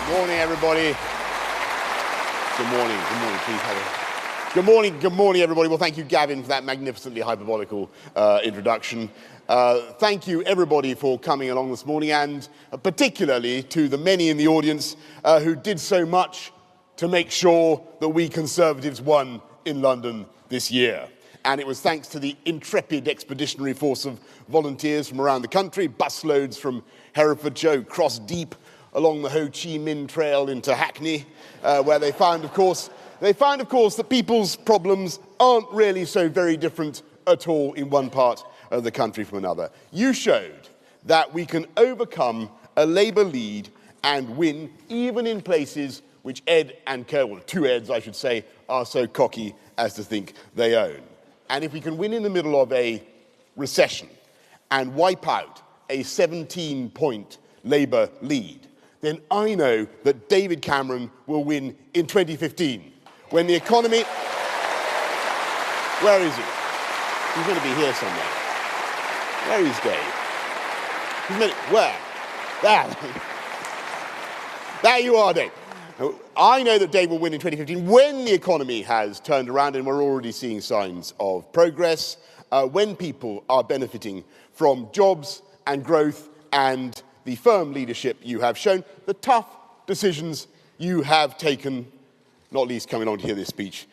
Morning, everybody. Good morning. Good morning. Please have a... Good morning. Good morning, everybody. Well, thank you, Gavin, for that magnificently hyperbolical introduction. Thank you, everybody, for coming along this morning, and particularly to the many in the audience who did so much to make sure that we Conservatives won in London this year. And it was thanks to the intrepid expeditionary force of volunteers from around the country, busloads from Herefordshire, crossed deep along the Ho Chi Minh Trail into Hackney, where they found, of course, that people's problems aren't really so very different at all in one part of the country from another. You showed that we can overcome a Labour lead and win even in places which Ed and Co, well, two Eds I should say, are so cocky as to think they own. And if we can win in the middle of a recession and wipe out a 17-point Labour lead, then I know that David Cameron will win in 2015, when the economy... Where is he? He's going to be here somewhere. Where is Dave? Where? There. There you are, Dave. I know that Dave will win in 2015 when the economy has turned around and we're already seeing signs of progress, when people are benefiting from jobs and growth and the firm leadership you have shown, the tough decisions you have taken, not least coming on to hear this speech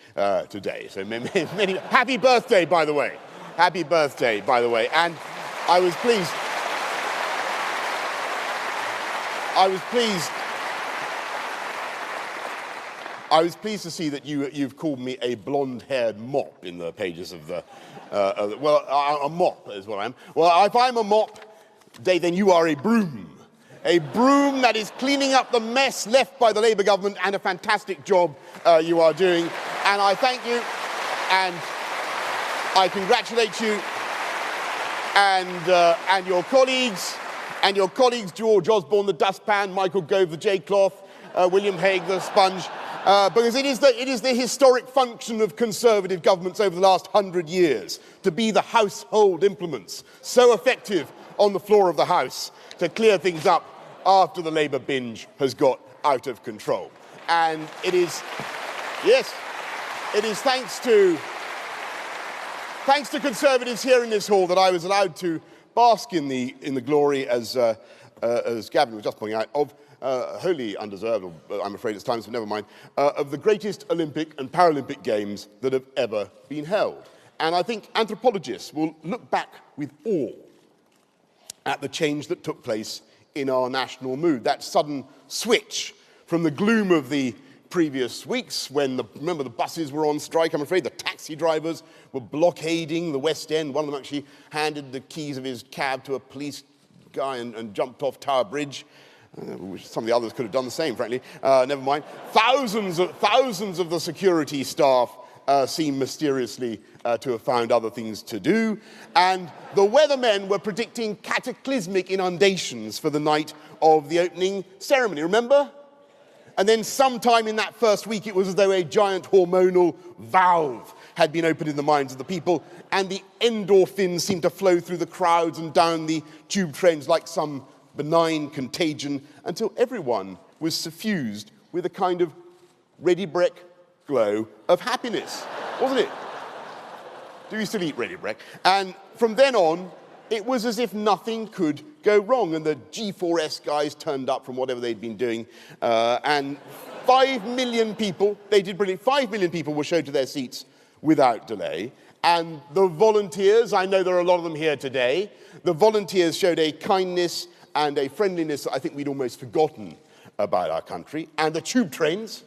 today. So many, happy birthday, by the way. Happy birthday, by the way. And I was pleased to see that you've called me a blonde-haired mop in the pages of the, well, a mop is what I am. Well, if I'm a mop, Dave, then you are a broom. A broom that is cleaning up the mess left by the Labour government, and a fantastic job you are doing. And I thank you, and I congratulate you and your colleagues, George Osborne, the dustpan, Michael Gove, the J-cloth, William Hague, the sponge, because it is the historic function of Conservative governments over the last 100 years to be the household implements, so effective on the floor of the House to clear things up after the Labour binge has got out of control. And it is, yes, it is thanks to Conservatives here in this hall that I was allowed to bask in the glory, as Gavin was just pointing out, of wholly undeserved, I'm afraid it's times, but never mind, of the greatest Olympic and Paralympic Games that have ever been held. And I think anthropologists will look back with awe at the change that took place in our national mood, that sudden switch from the gloom of the previous weeks when, remember, the buses were on strike, I'm afraid, the taxi drivers were blockading the West End. One of them actually handed the keys of his cab to a police guy and jumped off Tower Bridge. Some of the others could have done the same, frankly. Never mind. Thousands of the security staff seem mysteriously to have found other things to do. And the weathermen were predicting cataclysmic inundations for the night of the opening ceremony, remember? And then sometime in that first week, it was as though a giant hormonal valve had been opened in the minds of the people, and the endorphins seemed to flow through the crowds and down the tube trains like some benign contagion, until everyone was suffused with a kind of ready brek glow of happiness, wasn't it? Do you still eat ready brek? And from then on, it was as if nothing could go wrong, and the G4S guys turned up from whatever they'd been doing, and 5 million people, they did brilliant, 5 million people were shown to their seats without delay. And the volunteers, I know there are a lot of them here today, the volunteers showed a kindness and a friendliness that I think we'd almost forgotten about our country. And the tube trains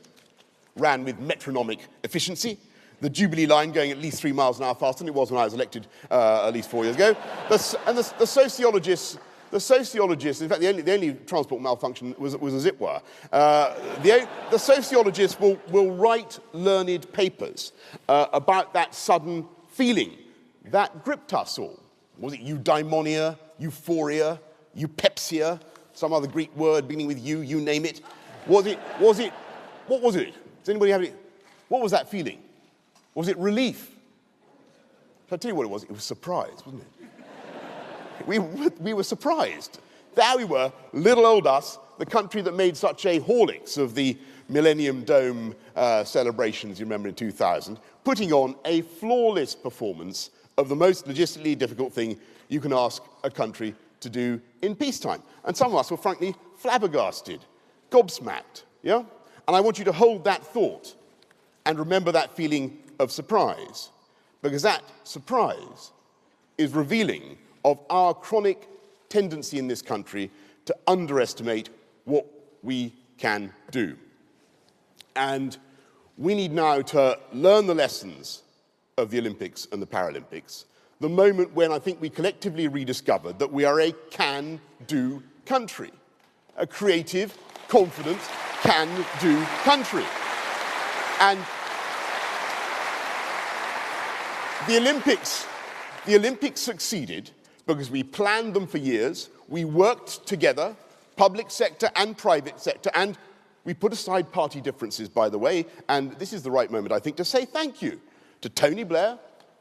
ran with metronomic efficiency, the Jubilee line going at least 3 miles an hour faster than it was when I was elected at least 4 years ago. The sociologists, in fact, the only transport malfunction was a zip wire. The sociologists will write learned papers about that sudden feeling that gripped us all. Was it eudaimonia, euphoria, eupepsia, some other Greek word beginning with you name it? What was it? Does anybody have any? What was that feeling? Was it relief? I'll tell you what it was. It was surprise, wasn't it? We were surprised. There we were, little old us, the country that made such a Horlicks of the Millennium Dome celebrations, you remember, in 2000, putting on a flawless performance of the most logistically difficult thing you can ask a country to do in peacetime. And some of us were frankly flabbergasted, gobsmacked, yeah? And I want you to hold that thought and remember that feeling of surprise, because that surprise is revealing of our chronic tendency in this country to underestimate what we can do. And we need now to learn the lessons of the Olympics and the Paralympics, the moment when I think we collectively rediscovered that we are a can-do country, a creative, confident, can-do country. And the Olympics succeeded because we planned them for years, we worked together, public sector and private sector, and we put aside party differences, by the way, and this is the right moment, I think, to say thank you to Tony Blair,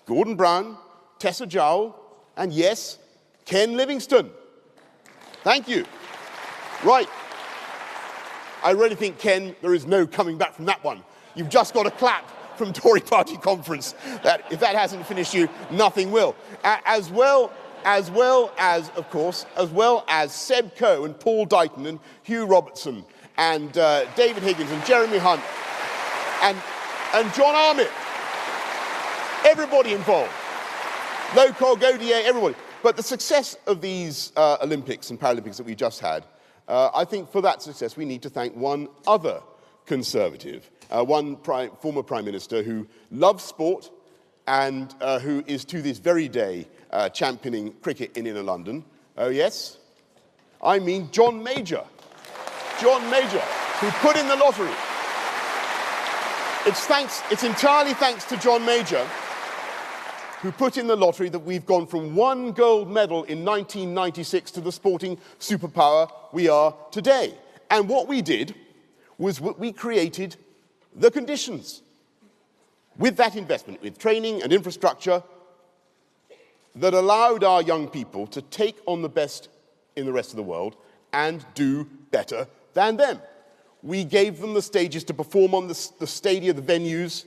Gordon Brown, Tessa Jowell, and yes, Ken Livingstone. Thank you. Right. I really think, Ken, there is no coming back from that one. You've just got a clap from Tory party conference. That, if that hasn't finished you, nothing will. As well as Seb Coe and Paul Dighton and Hugh Robertson and David Higgins and Jeremy Hunt and John Armitt. Everybody involved. Locog, Gaudier, everybody. But the success of these Olympics and Paralympics that we just had, I think for that success we need to thank one other Conservative, one former Prime Minister who loves sport and who is to this very day championing cricket in inner London. Oh yes? I mean John Major. John Major, who put in the lottery. It's entirely thanks to John Major who put in the lottery that we've gone from one gold medal in 1996 to the sporting superpower we are today. And what we did was we created the conditions with that investment, with training and infrastructure, that allowed our young people to take on the best in the rest of the world and do better than them. We gave them the stages to perform on the stadia, the venues,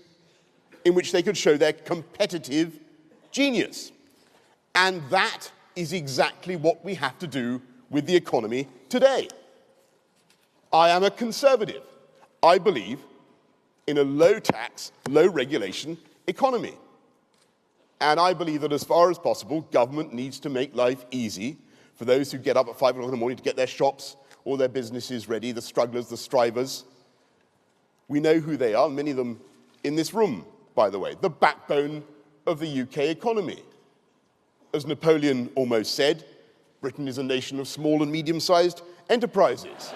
in which they could show their competitive genius. And that is exactly what we have to do with the economy today. I am a Conservative. I believe in a low-tax, low-regulation economy. And I believe that as far as possible, government needs to make life easy for those who get up at 5 o'clock in the morning to get their shops or their businesses ready, the strugglers, the strivers. We know who they are, many of them in this room, by the way, the backbone of the UK economy. As Napoleon almost said, Britain is a nation of small and medium-sized enterprises.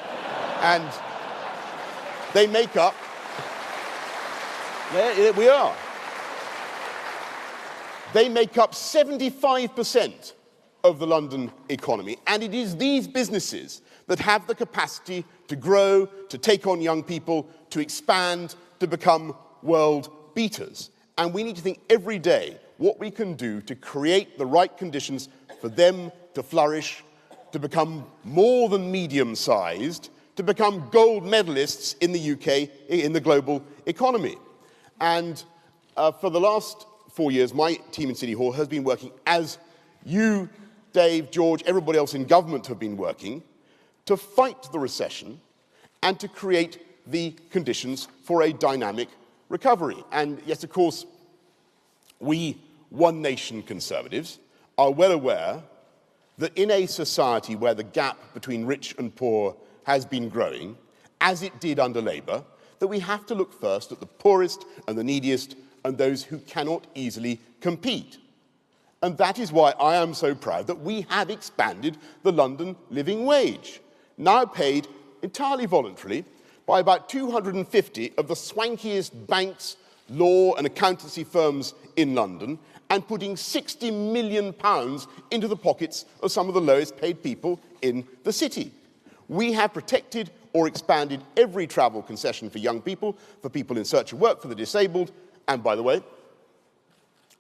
And they make up, there we are, they make up 75% of the London economy. And it is these businesses that have the capacity to grow, to take on young people, to expand, to become world beaters. And we need to think every day what we can do to create the right conditions for them to flourish, to become more than medium-sized, to become gold medalists in the UK, in the global economy. And for the last 4 years, my team in City Hall has been working, as you, Dave, George, everybody else in government have been working, to fight the recession and to create the conditions for a dynamic recovery. And yes, of course, we One Nation Conservatives are well aware that in a society where the gap between rich and poor has been growing, as it did under Labour, that we have to look first at the poorest and the neediest and those who cannot easily compete. And that is why I am so proud that we have expanded the London living wage, now paid entirely voluntarily by about 250 of the swankiest banks, law and accountancy firms in London, and putting £60 million into the pockets of some of the lowest paid people in the city. We have protected or expanded every travel concession for young people, for people in search of work, for the disabled, and by the way,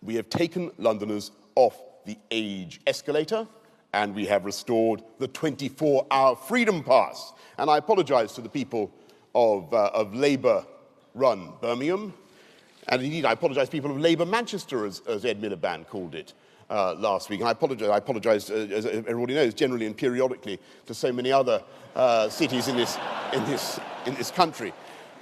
we have taken Londoners off the age escalator And we have restored the 24-hour freedom pass. And I apologize to the people of Labour-run Birmingham. And indeed, I apologize to people of Labour Manchester, as Ed Miliband called it last week. And I apologize, as everybody knows, generally and periodically, to so many other cities in this country.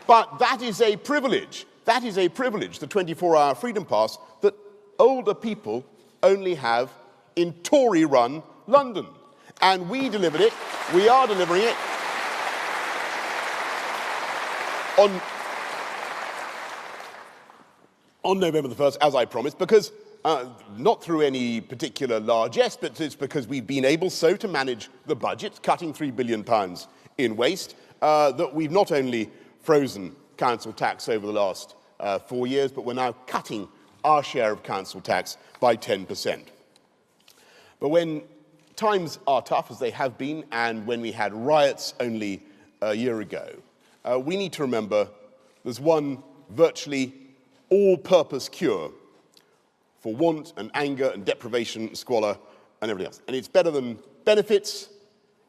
But that is a privilege. That is a privilege, the 24-hour freedom pass, that older people only have in Tory-run London. And we delivered it, we are delivering it, on November the 1st, as I promised, because not through any particular largesse, but it's because we've been able so to manage the budget, cutting £3 billion in waste, that we've not only frozen council tax over the last 4 years, but we're now cutting our share of council tax by 10%. But when times are tough, as they have been, and when we had riots only a year ago, we need to remember there's one virtually all-purpose cure for want and anger and deprivation, squalor, and everything else. And it's better than benefits,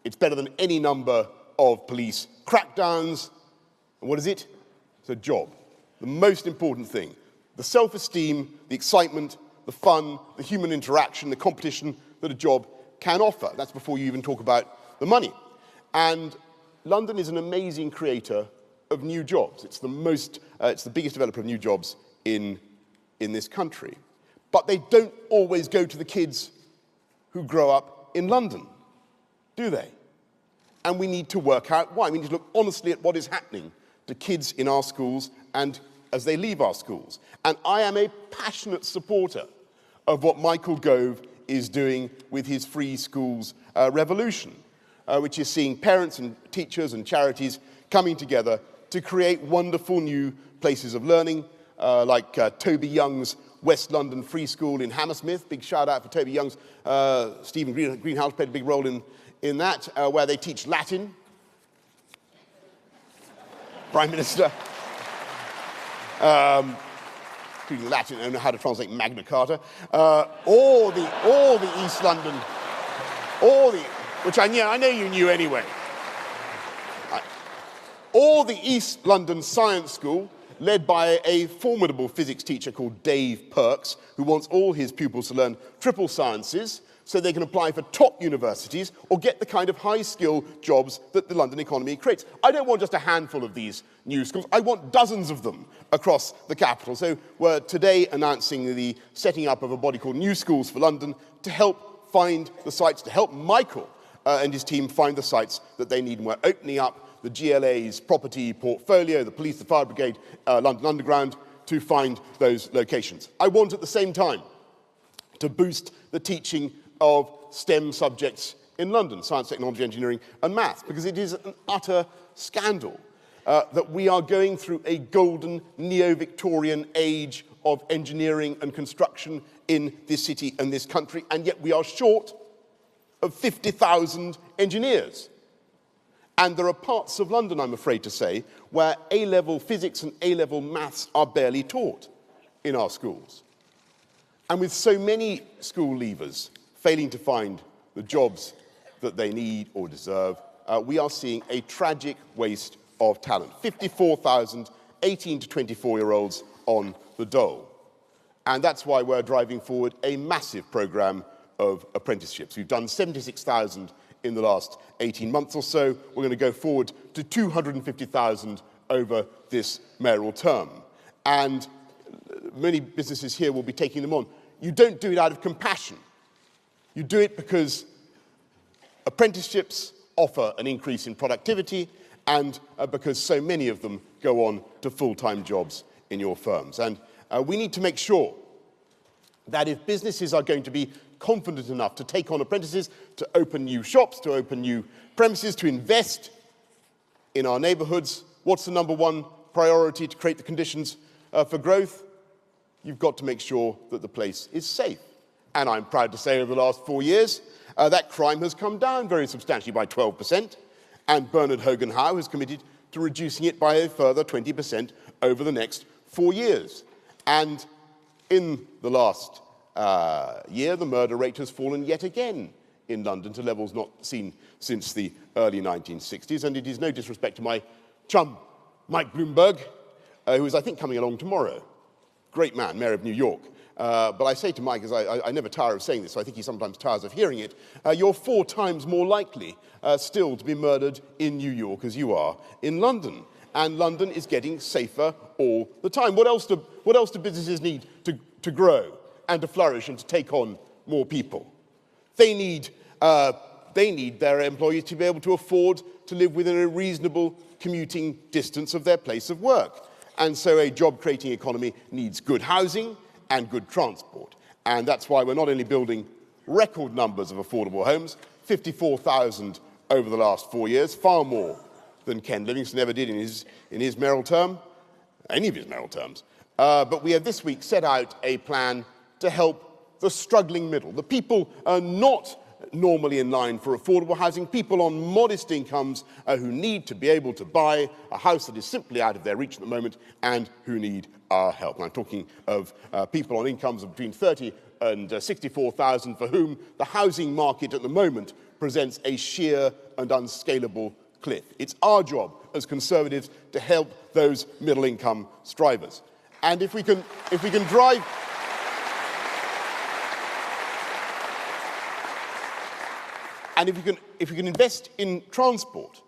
it's better than any number of police crackdowns. And what is it? It's a job. The most important thing. The self-esteem, the excitement, the fun, the human interaction, the competition that a job can offer. That's before you even talk about the money. And London is an amazing creator of new jobs. It's the biggest developer of new jobs in this country. But they don't always go to the kids who grow up in London, do they? And we need to work out why. We need to look honestly at what is happening to kids in our schools and as they leave our schools. And I am a passionate supporter of what Michael Gove is doing with his Free Schools revolution, which is seeing parents and teachers and charities coming together to create wonderful new places of learning, like Toby Young's West London Free School in Hammersmith. Big shout out for Toby Young's. Stephen Greenhouse played a big role in that, where they teach Latin. Prime Minister. Including Latin, I don't know how to translate Magna Carta. Or the East London, which I know you knew anyway. Or the East London Science School, led by a formidable physics teacher called Dave Perks, who wants all his pupils to learn triple sciences so they can apply for top universities or get the kind of high-skill jobs that the London economy creates. I don't want just a handful of these new schools. I want dozens of them across the capital. So we're today announcing the setting up of a body called New Schools for London to help find the sites, to help Michael and his team find the sites that they need. And we're opening up the GLA's property portfolio, the police, the fire brigade, London Underground, to find those locations. I want at the same time to boost the teaching of STEM subjects in London, science, technology, engineering, and maths, because it is an utter scandal that we are going through a golden neo-Victorian age of engineering and construction in this city and this country, and yet we are short of 50,000 engineers. And there are parts of London, I'm afraid to say, where A-level physics and A-level maths are barely taught in our schools. And with so many school leavers failing to find the jobs that they need or deserve, we are seeing a tragic waste of talent. 54,000 18 to 24-year-olds on the dole. And that's why we're driving forward a massive programme of apprenticeships. We've done 76,000 in the last 18 months or so. We're going to go forward to 250,000 over this mayoral term. And many businesses here will be taking them on. You don't do it out of compassion. You do it because apprenticeships offer an increase in productivity and because so many of them go on to full-time jobs in your firms. And we need to make sure that if businesses are going to be confident enough to take on apprentices, to open new shops, to open new premises, to invest in our neighbourhoods, what's the number one priority to create the conditions for growth? You've got to make sure that the place is safe. And I'm proud to say over the last 4 years, that crime has come down very substantially by 12%, and Bernard Hogan-Howe has committed to reducing it by a further 20% over the next 4 years. And in the last year, the murder rate has fallen yet again in London to levels not seen since the early 1960s. And it is no disrespect to my chum, Mike Bloomberg, who is, I think, coming along tomorrow. Great man, Mayor of New York. But I say to Mike, as I never tire of saying this, so I think he sometimes tires of hearing it, you're 4 times more likely still to be murdered in New York as you are in London. And London is getting safer all the time. What else do businesses need to grow and to flourish and to take on more people? They need their employees to be able to afford to live within a reasonable commuting distance of their place of work. And so a job-creating economy needs good housing and good transport. And that's why we're not only building record numbers of affordable homes, 54,000 over the last 4 years, far more than Ken Livingstone ever did in his mayoral term, any of his mayoral terms. But we have this week set out a plan to help the struggling middle, the people not normally in line for affordable housing, people on modest incomes who need to be able to buy a house that is simply out of their reach at the moment and who need our help. And I'm talking of people on incomes of between 30 and 64,000 for whom the housing market at the moment presents a sheer and unscalable cliff. It's our job as Conservatives to help those middle-income strivers. And if we can drive... And if we can invest in transport,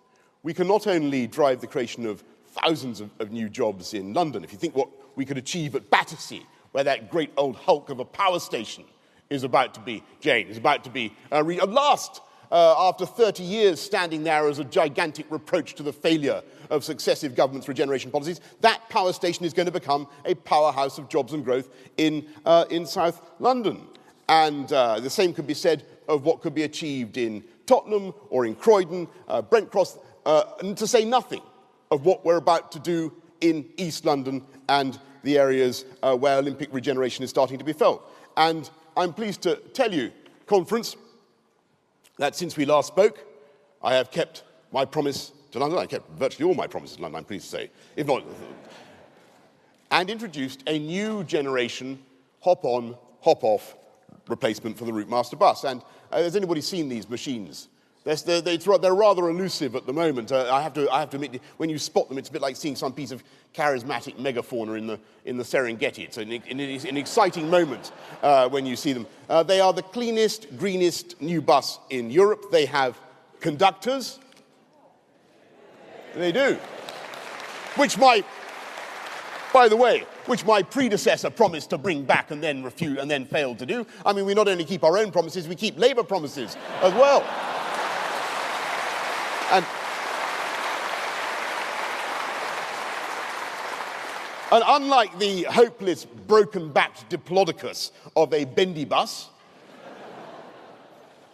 we can not only drive the creation of thousands of new jobs in London. If you think what we could achieve at Battersea, where that great old hulk of a power station is about to be, at last, after 30 years standing there as a gigantic reproach to the failure of successive governments' regeneration policies, that power station is going to become a powerhouse of jobs and growth in South London. And the same could be said of what could be achieved in Tottenham or in Croydon, Brent Cross, and to say nothing of what we're about to do in East London and the areas where Olympic regeneration is starting to be felt. And I'm pleased to tell you, conference, that since we last spoke, I have kept my promise to London. I kept virtually all my promises to London, I'm pleased to say, if not, and introduced a new generation hop-on, hop-off replacement for the Routemaster bus. And has anybody seen these machines? They're rather elusive at the moment. I have to admit, when you spot them, it's a bit like seeing some piece of charismatic megafauna in the Serengeti. It's an exciting moment when you see them. They are the cleanest, greenest new bus in Europe. They have conductors. They do. By the way, which my predecessor promised to bring back and then refused and then failed to do. I mean, we not only keep our own promises, we keep Labour promises as well. And unlike the hopeless, broken-backed diplodocus of a bendy bus,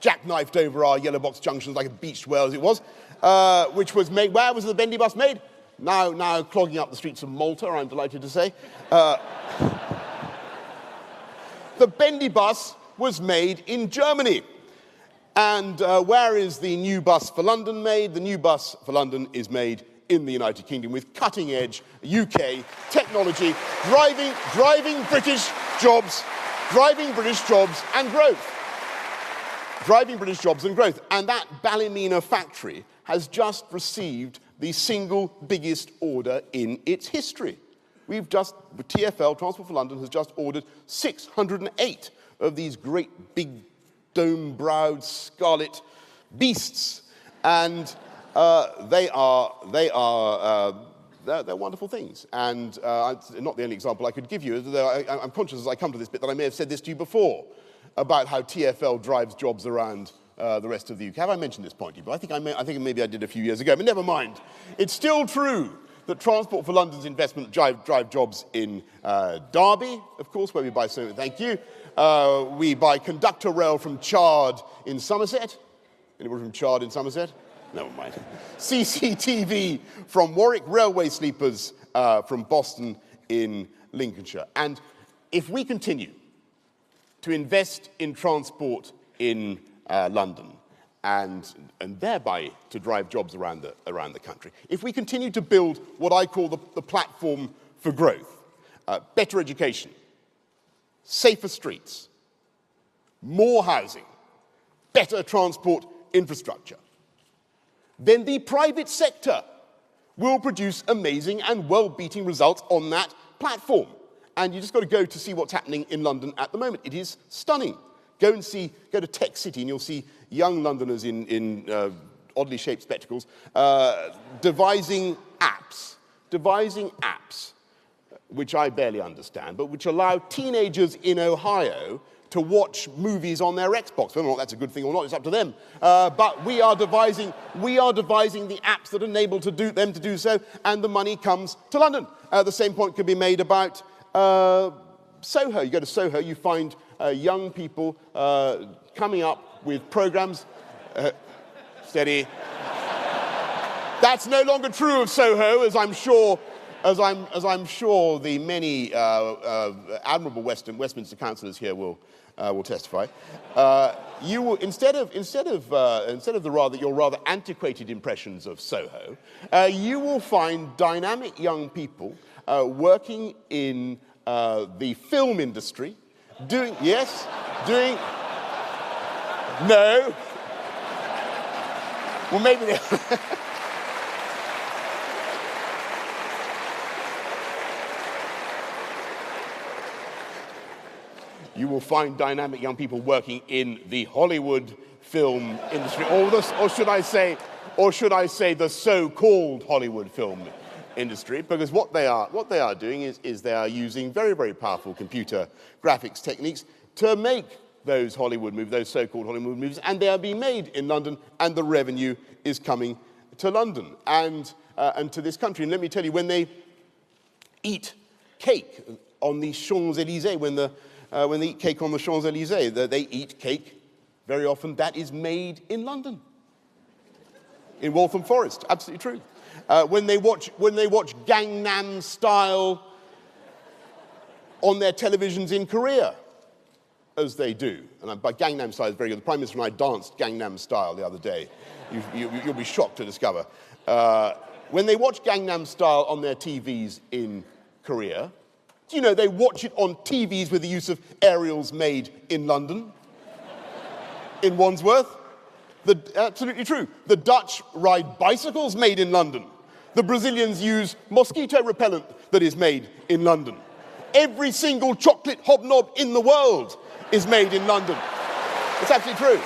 jackknifed over our yellow box junctions like a beached whale as it was, which was made, where was the bendy bus made? Now clogging up the streets of Malta, I'm delighted to say. The bendy bus was made in Germany. And where is the new bus for London made? The new bus for London is made in the United Kingdom with cutting-edge UK technology, driving British jobs and growth. Driving British jobs and growth. And that Ballymena factory has just received the single biggest order in its history. TfL, Transport for London, has just ordered 608 of these great big dome-browed scarlet beasts. And they're wonderful things. And not the only example I could give you, though I'm conscious as I come to this bit that I may have said this to you before about how TfL drives jobs around the rest of the UK. Have I mentioned this point to you? But I think maybe I did a few years ago, but never mind. It's still true that Transport for London's investment drive jobs in Derby, of course, where we buy so. Thank you. We buy conductor rail from Chard in Somerset. Anybody from Chard in Somerset? Never mind. CCTV from Warwick, railway sleepers from Boston in Lincolnshire. And if we continue to invest in transport in London and thereby to drive jobs around the country, if we continue to build what I call the platform for growth, better education, safer streets, more housing, better transport infrastructure, then the private sector will produce amazing and well-beating results on that platform. And you just got to go to see what's happening in London at the moment. It is stunning. Go to Tech City and you'll see young Londoners in oddly shaped spectacles devising apps, which I barely understand, but which allow teenagers in Ohio to watch movies on their Xbox. Whether or not that's a good thing or not, it's up to them. But we are devising the apps that enable them to do so, and the money comes to London. The same point could be made about Soho. You go to Soho, you find young people coming up with programs. Steady. That's no longer true of Soho, as I'm sure the many admirable Westminster councillors here will testify. You will, instead of your rather antiquated impressions of Soho, you will find dynamic young people working in the film industry, no. Well, maybe they... You will find dynamic young people working in the Hollywood film industry, or should I say the so-called Hollywood film industry, because what they are doing is they are using very, very powerful computer graphics techniques to make those Hollywood movies, those so-called Hollywood movies, and they are being made in London, and the revenue is coming to London and to this country. And let me tell you, when they eat cake on the Champs-Élysées, when they eat cake on the Champs-Élysées, they eat cake very often that is made in London, in Waltham Forest. Absolutely true. When they watch Gangnam Style on their televisions in Korea, as they do, and by Gangnam Style is very good. The Prime Minister and I danced Gangnam Style the other day. You'll be shocked to discover. When they watch Gangnam Style on their TVs in Korea, do you know they watch it on TVs with the use of aerials made in London, in Wandsworth? Absolutely true. The Dutch ride bicycles made in London. The Brazilians use mosquito repellent that is made in London. Every single chocolate hobnob in the world is made in London. It's absolutely true.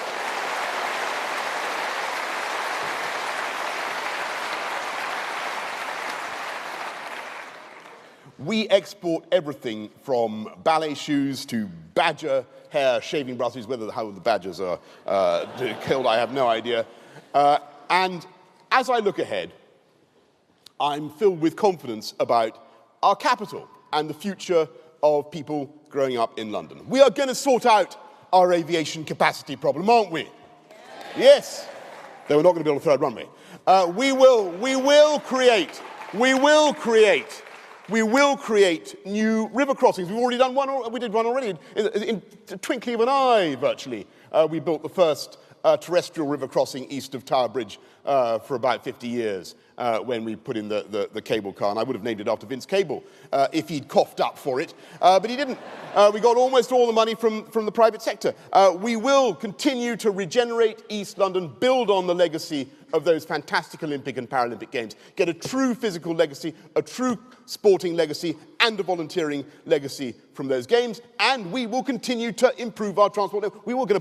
We export everything from ballet shoes to badger hair shaving brushes. How the badgers are killed, I have no idea. And as I look ahead, I'm filled with confidence about our capital and the future of people growing up in London. We are going to sort out our aviation capacity problem, aren't we? Yes. Though we're not going to be able to throw a runway. We will create new river crossings. We've already done one. We did one already in the twinkling of an eye, virtually. We built the first terrestrial river crossing east of Tower Bridge for about 50 years when we put in the cable car. And I would have named it after Vince Cable if he'd coughed up for it, but he didn't. We got almost all the money from the private sector. We will continue to regenerate East London, build on the legacy of those fantastic Olympic and Paralympic Games, get a true physical legacy, a true sporting legacy, and a volunteering legacy from those games. And we will continue to improve our transport. We're going to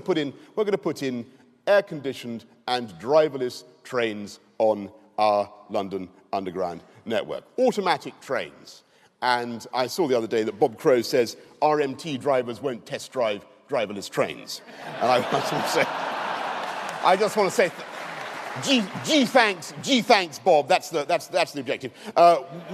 put in air-conditioned and driverless trains on our London Underground network. Automatic trains. And I saw the other day that Bob Crow says RMT drivers won't test drive driverless trains. And I just want to say, gee thanks, Bob. That's the objective.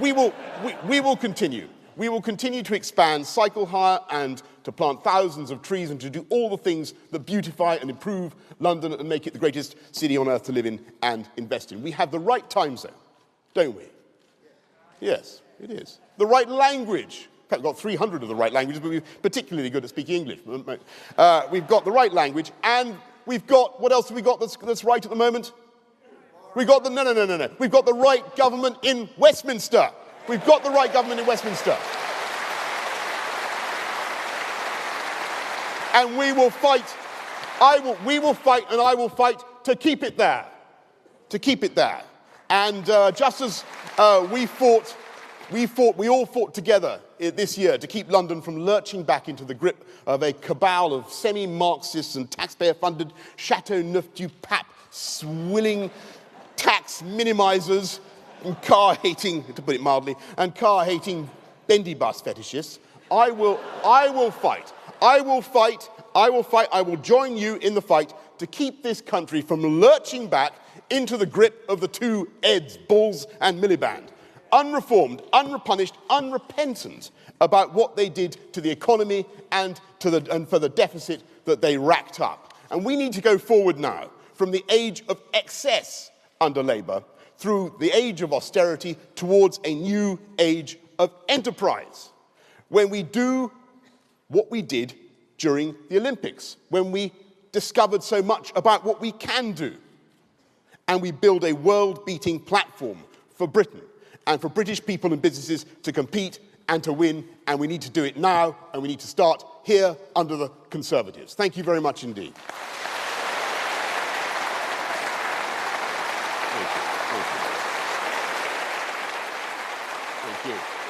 We will continue. We will continue to expand cycle hire and to plant thousands of trees and to do all the things that beautify and improve London and make it the greatest city on earth to live in and invest in. We have the right time zone, don't we? Yes, it is. The right language. In fact, we've got 300 of the right languages, but we're particularly good at speaking English. We've got the right language, and we've got, what else have we got that's right at the moment? We've got no. We've got the right government in Westminster. We've got the right government in Westminster. And we will fight we will fight, and I will fight to keep it there. To keep it there. And just as we all fought together this year to keep London from lurching back into the grip of a cabal of semi-Marxists and taxpayer-funded Chateauneuf-du-Pape swilling tax minimizers and car-hating, to put it mildly, and car-hating bendy bus fetishists. I will fight. I will fight. I will fight. I will join you in the fight to keep this country from lurching back into the grip of the two Eds, Bulls and Miliband. Unreformed, unrepunished, unrepentant about what they did to the economy and for the deficit that they racked up. And we need to go forward now from the age of excess under Labour through the age of austerity towards a new age of enterprise, when we do what we did during the Olympics, when we discovered so much about what we can do, and we build a world-beating platform for Britain and for British people and businesses to compete and to win, and we need to do it now, and we need to start here under the Conservatives. Thank you very much indeed. Thank you. Thank you. Thank you.